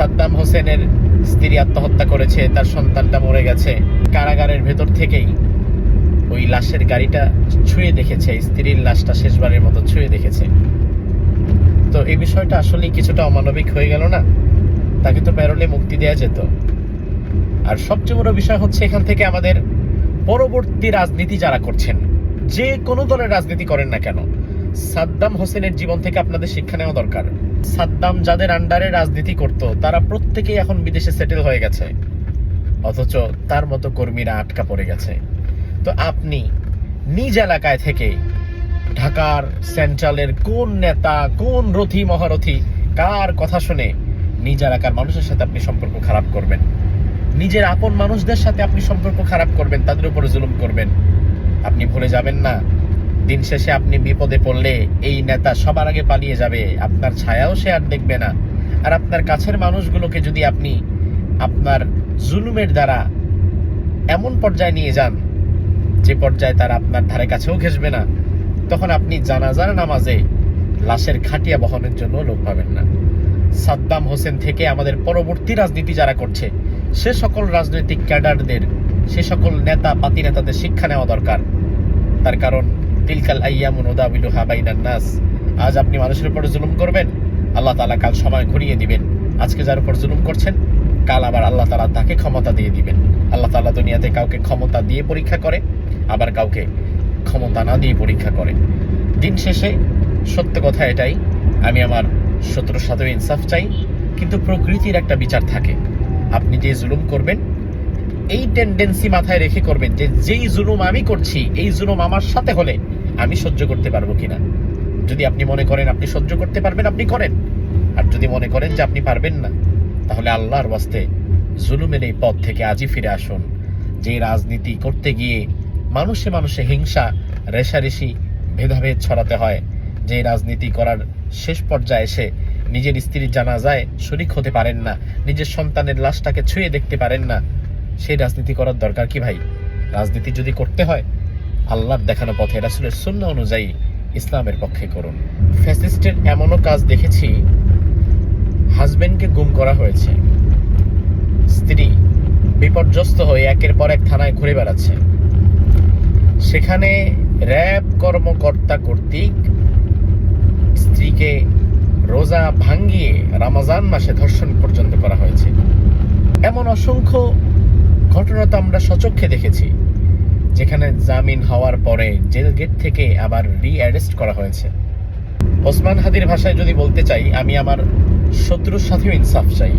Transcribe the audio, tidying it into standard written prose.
সাদ্দাম হোসেনের স্ত্রী আত্মহত্যা করেছে, তার সন্তানটা মরে গেছে, কারাগারের ভেতর থেকেই ওই লাশের গাড়িটা ছুঁয়ে দেখেছে, স্ত্রীর লাশটা শেষবারের মতো ছুঁয়ে দেখেছে। তো এই বিষয়টা আসলে কিছুটা অমানবিক হয়ে গেল না? তাকে তো প্যারোলে মুক্তি দেওয়া যেত। আর সবচেয়ে বড় বিষয় হচ্ছে, এখান থেকে আমাদের পরবর্তী রাজনীতি যারা করছেন, যে কোনো দলের রাজনীতি করেন না কেন, সাদ্দাম হোসেনের জীবন থেকে আপনাদের শিক্ষা নেওয়া দরকার। সাদ্দাম যাদের আন্ডারে রাজনীতি করত, তারা প্রত্যেকেই এখন বিদেশে সেটেল হয়ে গেছে, অথচ তার মতো কর্মীরা আটকা পড়ে গেছে। তো আপনি নিজ এলাকায় থেকে ঢাকার সেন্ট্রালের কোন নেতা, কোন রথী মহারথী, কার কথা শুনে নিজ এলাকার মানুষের সাথে আপনি সম্পর্ক খারাপ করবেন? নিজের আপন মানুষদের সাথে আপনি সম্পর্ক খারাপ করবেন, তাদের উপরে জুলুম করবেন। আপনি ভুলে যাবেন না, দিন শেষে আপনি বিপদে পড়লে এই নেতা সবার আগে পালিয়ে যাবে, আপনার ছায়াও সে আর দেখবে না। আর আপনার কাছের মানুষগুলোকে যদি আপনি আপনার জুলুমের দ্বারা এমন পর্যায়ে নিয়ে যান যে পর্যায়ে তারা আপনার ধারে কাছেও ঘেঁষবে না, তখন আপনি জানাজার নামাজে লাশের খাটিয়া বহনের জন্য লোক পাবেন না। সাদ্দাম হোসেন থেকে আমাদের পরবর্তী রাজনীতি যারা করছে, সে সকল রাজনৈতিক ক্যাডারদের, সে সকল নেতা পাতি নেতাদের শিক্ষা নেওয়া দরকার। তার কারণ তিলকাল আইয়ামু নুদাবিলুহা বাইনান নাস। আজ আপনি মানুষের উপরে জুলুম করবেন, আল্লাহ তাআলা কাল সময় ঘুরিয়ে দিবেন। আজকে যার উপর জুলুম করছেন, কাল আবার আল্লাহ তাআলা তাকে ক্ষমতা দিয়ে দিবেন। আল্লাহ তাআলা দুনিয়াতে কাউকে ক্ষমতা দিয়ে পরীক্ষা করে, আবার কাউকে ক্ষমতা না দিয়ে পরীক্ষা করে। দিন শেষে সত্য কথা এটাই, আমি আমার শত্রুর সাথেও ইনসাফ চাই, কিন্তু প্রকৃতির একটা বিচার থাকে। আপনি যে জুলুম করবেন, এই টেন্ডেন্সি মাথায় রেখে করবেন যে যেই জুলুম আমি করছি, এই জুলুম আমার সাথে হলে আমি সহ্য করতে পারবো কিনা। যদি আপনি মনে করেন আপনি সহ্য করতে পারবেন, আপনি করেন। আর যদি মনে করেন যে আপনি পারবেন না, তাহলে আল্লাহর ওয়াস্তে জুলুমের এই পথ থেকে আজই ফিরে আসুন। যে রাজনীতি করতে গিয়ে মানুষে মানুষে হিংসা, রেষারেষি, ভেদাভেদ ছড়াতে হয়, যে রাজনীতি করার শেষ পর্যায়ে এসে নিজের স্ত্রীর জানাজায় শরীক হতে পারেন না, নিজের সন্তানের লাশটাকে ছুঁয়ে দেখতে পারেন না, সেই রাজনীতি করার দরকার কি ভাই? রাজনীতি যদি করতে হয়, আল্লাহর দেখানো পথে, রাসূলের সুন্নাহ অনুযায়ী ইসলামের পক্ষে করুন। ফ্যাসিস্টের এমনও কাজ দেখেছি, হাজবেন্ডকে গুম করা হয়েছে, স্ত্রী বিপর্যস্ত হয়ে একের পর এক থানায় ঘুরে বেড়াচ্ছে, সেখানে র‍্যাব কর্মকর্তা কর্তৃক স্ত্রীকে রোজা ভাঙ্গিয়ে রমজান মাসে ধর্ষণ পর্যন্ত করা হয়েছে। এমন অসংখ্য ঘটনা তো আমরা সচক্ষে দেখেছি, যেখানে জামিন হওয়ার পরে জেল গেট থেকে আবার রি-অ্যারেস্ট করা হয়েছে। ওসমান হাদির ভাষায় যদি বলতে চাই, আমি আমার শত্রুর সাথেও ইনসাফ চাই।